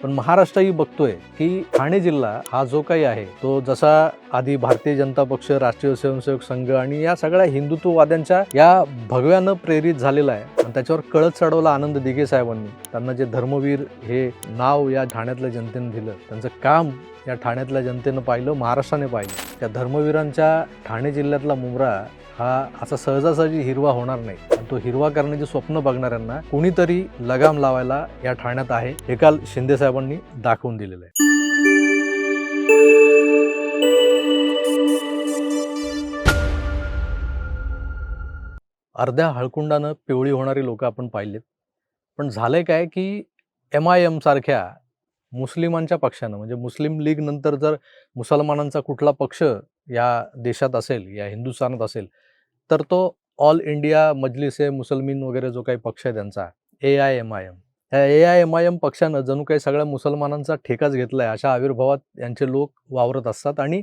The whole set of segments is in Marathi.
पण महाराष्ट्रही बघतोय की ठाणे जिल्हा हा जो काही आहे तो जसा आधी भारतीय जनता पक्ष, राष्ट्रीय स्वयंसेवक संघ आणि या सगळ्या हिंदुत्ववाद्यांच्या या भगव्यानं प्रेरित झालेला आहे आणि त्याच्यावर कळत चढवला आनंद दिघे साहेबांनी. त्यांना जे धर्मवीर हे नाव या ठाण्यातल्या जनतेने दिलं, त्यांचं काम या ठाण्यातल्या जनतेनं पाहिलं, महाराष्ट्राने पाहिलं. त्या धर्मवीरांच्या ठाणे जिल्ह्यातला मुंब्रा हा असा सहजासहजी हिरवा होणार नाही. तो हिरवा करण्याचे स्वप्न बघणाऱ्यांना कोणीतरी लगाम लावायला या ठाण्यात आहे, हे काल शिंदे साहेबांनी दाखवून दिलेलं आहे. अर्ध्या हळकुंडानं पिवळी होणारी लोक आपण पाहिलेत. पण झालंय काय की MIM सारख्या मुस्लिमांच्या पक्षानं, म्हणजे मुस्लिम लीग नंतर जर मुसलमानांचा कुठला पक्ष या देशात असेल, या हिंदुस्थानात असेल, तर तो ऑल इंडिया मजलिस-ए मुसलमीन वगैरे जो काही पक्ष आहे त्यांचा AIMIM. त्या AIMIM पक्षानं जणू काही सगळ्या मुसलमानांचा ठेकाच घेतलाय, अशा आविर्भावात यांचे लोक वावरत असतात. आणि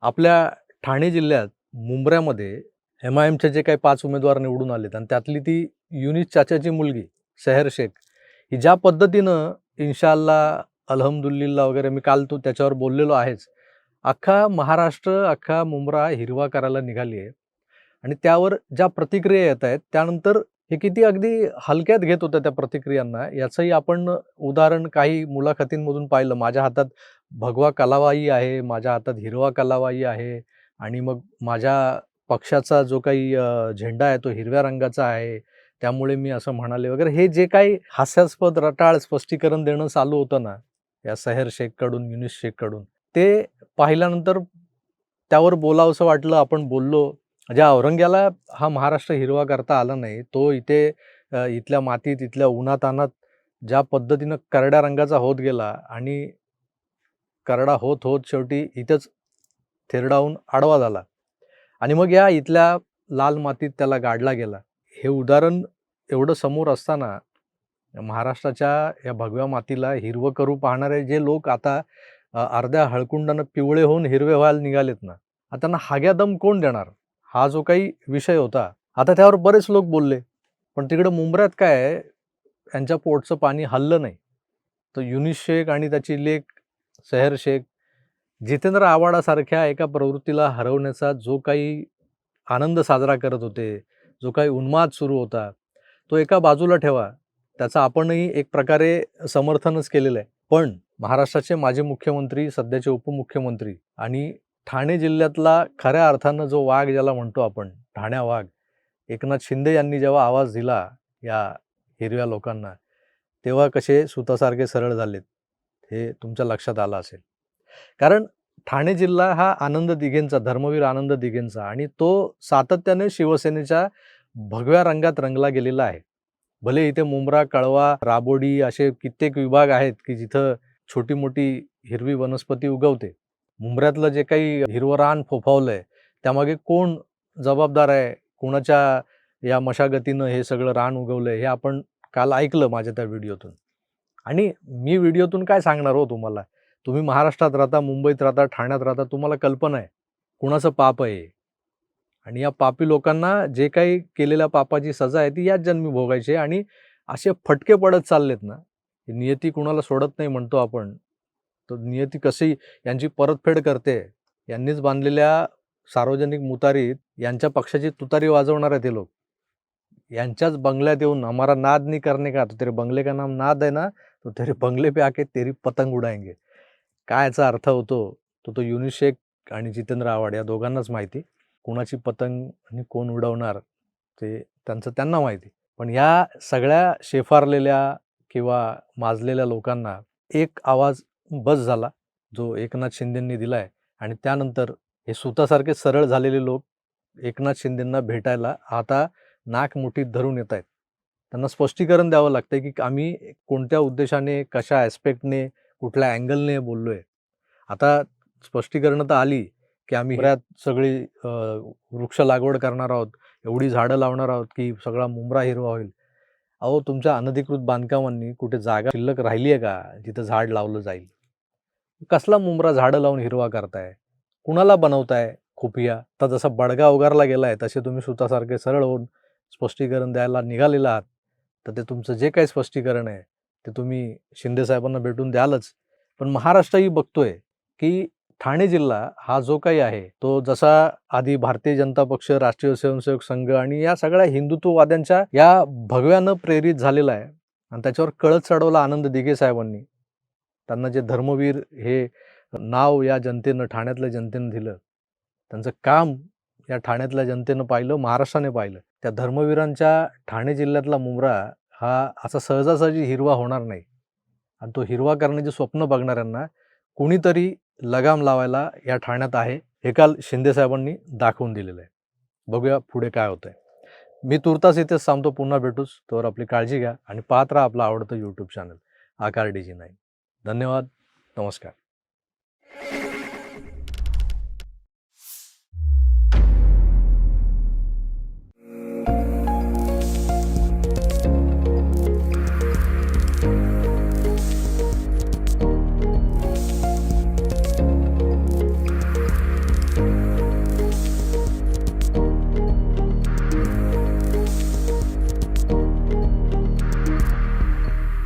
आपल्या ठाणे जिल्ह्यात मुंब्र्यामध्ये MIMचे जे काही 5 उमेदवार निवडून आलेत आणि त्यातली ती युनिस चाचाची मुलगी सेहर शेख ही ज्या पद्धतीनं इन्शाअल्लाह, अल्हम्दुलिल्लाह वगैरे मी काल त्याच्यावर बोललेलो आहेच. अख्खा महाराष्ट्र, अख्खा मुंब्रा हिरवा करायला निघाली आहे. आणि त्यावर ज्या प्रतिक्रिया येत आहेत त्यानंतर हे किती अगदी हलक्यात घेत होत्या त्या प्रतिक्रियांना, याचंही आपण उदाहरण काही मुलाखतींमधून पाहिलं. माझ्या हातात भगवा कलावाई आहे, माझ्या हातात हिरवा कलावाई आहे आणि मग माझ्या पक्षाचा जो काही झेंडा आहे तो हिरव्या रंगाचा आहे, त्यामुळे मी असं म्हणाले वगैरे, हे जे काही हास्यास्पद रटाळ स्पष्टीकरण देणं चालू होतं ना या सेहर शेखकडून, युनिस शेखकडून, ते पाहिल्यानंतर त्यावर बोलावंसं वाटलं. आपण बोललो. ज्या औरंग्याला हा महाराष्ट्र हिरवा करता आला नाही, तो इथे इथल्या मातीत, इथल्या उन्हातान्हात ज्या पद्धतीनं करड्या रंगाचा होत गेला आणि करडा होत होत शेवटी इथंच थेरडावून आडवा झाला आणि मग या इथल्या लाल मातीत त्याला गाडला गेला. हे उदाहरण एवढं समोर असताना महाराष्ट्राच्या या भगव्या मातीला हिरवं करू पाहणारे जे लोक आता अर्ध्या हळकुंडानं पिवळे होऊन हिरवे व्हायला निघालेत ना, आता त्यांना हाग्यादम कोण देणार? हा जो काही विषय होता, आता त्यावर बरेच लोक बोलले. पण तिकडं मुंब्र्यात काय आहे, यांच्या पोटचं पाणी हललं नाही. तर युनिस शेख आणि त्याची लेक सेहर शेख जितेंद्र आव्हाडासारख्या एका प्रवृत्तीला हरवण्याचा जो काही आनंद साजरा करत होते, जो काही उन्माद सुरू होता, तो एका बाजूला ठेवा. त्याचं आपणही एक प्रकारे समर्थनच केलेलं आहे. पण महाराष्ट्राचे माजी मुख्यमंत्री, सध्याचे उपमुख्यमंत्री आणि ठाणे जिल्ह्यातला खऱ्या अर्थानं जो वाघ ज्याला म्हणतो आपण, ठाण्या वाघ, एकनाथ शिंदे यांनी जेव्हा आवाज दिला या हिरव्या लोकांना, तेव्हा कसे सुतासारखे सरळ झालेत हे तुमच्या लक्षात आलं असेल. कारण ठाणे जिल्हा हा आनंद दिघेंचा, धर्मवीर आनंद दिघेंचा, आणि तो सातत्याने शिवसेनेच्या भगव्या रंगात रंगला गेलेला आहे. भले इथे मुंब्रा, कळवा, राबोडी असे कित्येक विभाग आहेत की जिथं छोटी मोठी हिरवी वनस्पती उगवते. मुंब्र्यातलं जे काही हिरवं रान फोफावलंय त्यामागे कोण जबाबदार आहे, कोणाच्या या मशागतीनं हे सगळं रान उगवलंय, हे आपण काल ऐकलं माझ्या त्या व्हिडिओतून. आणि मी व्हिडिओतून काय सांगणार हो तुम्हाला? तुम्ही महाराष्ट्रात राहता, मुंबईत राहता, ठाण्यात राहता, तुम्हाला कल्पना आहे कुणाचं पाप आहे. आणि या पापी लोकांना जे काही केलेल्या पापाची सजा आहे ती याच जन्मी भोगायची आहे. आणि असे फटके पडत चाललेत ना, नियती कुणाला सोडत नाही म्हणतो आपण. तर नियती कशी यांची परतफेड करते. यांनीच बांधलेल्या सार्वजनिक मुतारीत यांच्या पक्षाची तुतारी वाजवणार आहे ते लोक. यांच्याच बंगल्यात येऊन हमारा नाद नहीं करने का, तो तेरे बंगले का नाम नाद है ना, तो तेरे बंगले पे आके तेरी पतंग उडाएंगे. काय याचा अर्थ होतो तो युनिस शेख आणि जितेंद्र आव्हाड या दोघांनाच माहिती. कोणाची पतंग आणि कोण उडवणार ते त्यांना माहिती. पण या सगळ्या शेफारलेल्या किंवा माजलेल्या लोकांना एक आवाज बस झाला, जो एकनाथ शिंदेंनी दिलाय. आणि त्यानंतर हे सुतासारखे सरळ झालेले लोक एकनाथ शिंदेंना भेटायला आता नाक मुठीत धरून येत आहेत. त्यांना स्पष्टीकरण द्यावं लागतंय की आम्ही कोणत्या उद्देशाने, कशा ॲस्पेक्टने, कुठल्या अँगलने बोललोय. आता स्पष्टीकरणं तर आली की आम्ही बऱ्याच सगळी वृक्ष लागवड करणार आहोत, एवढी झाडं लावणार आहोत की सगळा मुंब्रा हिरवा होईल. अहो, तुमच्या अनधिकृत बांधकामांनी कुठे जागा शिल्लक राहिली आहे का जिथं झाड लावलं जाईल? कसला मुंब्रा झाडं लावून हिरवा करताय? कुणाला बनवताय खुफिया? तर जसा बडगा उगारला गेलाय तसे तुम्ही सुतासारखे सरळ होऊन स्पष्टीकरण द्यायला निघालेला आहात. तर ते तुमचं जे काही स्पष्टीकरण आहे ते तुम्ही शिंदे साहेबांना भेटून द्यालच. पण महाराष्ट्रही बघतोय, की ठाणे जिल्हा हा जो काही आहे, तो जसा आधी भारतीय जनता पक्ष, राष्ट्रीय स्वयंसेवक संघ आणि या सगळ्या हिंदुत्ववाद्यांच्या या भगव्यानं प्रेरित झालेला आहे आणि त्याच्यावर कळस चढवला आनंद दिघे साहेबांनी. त्यांना जे धर्मवीर हे नाव या जनतेनं, ठाण्यातल्या जनतेनं दिलं. त्यांचं काम या ठाण्यातल्या जनतेनं पाहिलं, महाराष्ट्राने पाहिलं. त्या धर्मवीरांच्या ठाणे जिल्ह्यातला मुंब्रा हा असा सहजासहजी हिरवा होणार नाही आणि तो हिरवा करण्याची स्वप्न बघणाऱ्यांना कुणीतरी लगाम लावायला या ठाण्यात आहे, हे काल शिंदे साहेबांनी दाखवून दिलेलं आहे. बघूया पुढे काय होतंय. मी तुर्तास इथेच थांबतो. पुन्हा भेटूच. तोवर आपली काळजी घ्या आणि पाहत राहा आपलं आवडतं YouTube चॅनल आकार DG9. धन्यवाद. नमस्कार.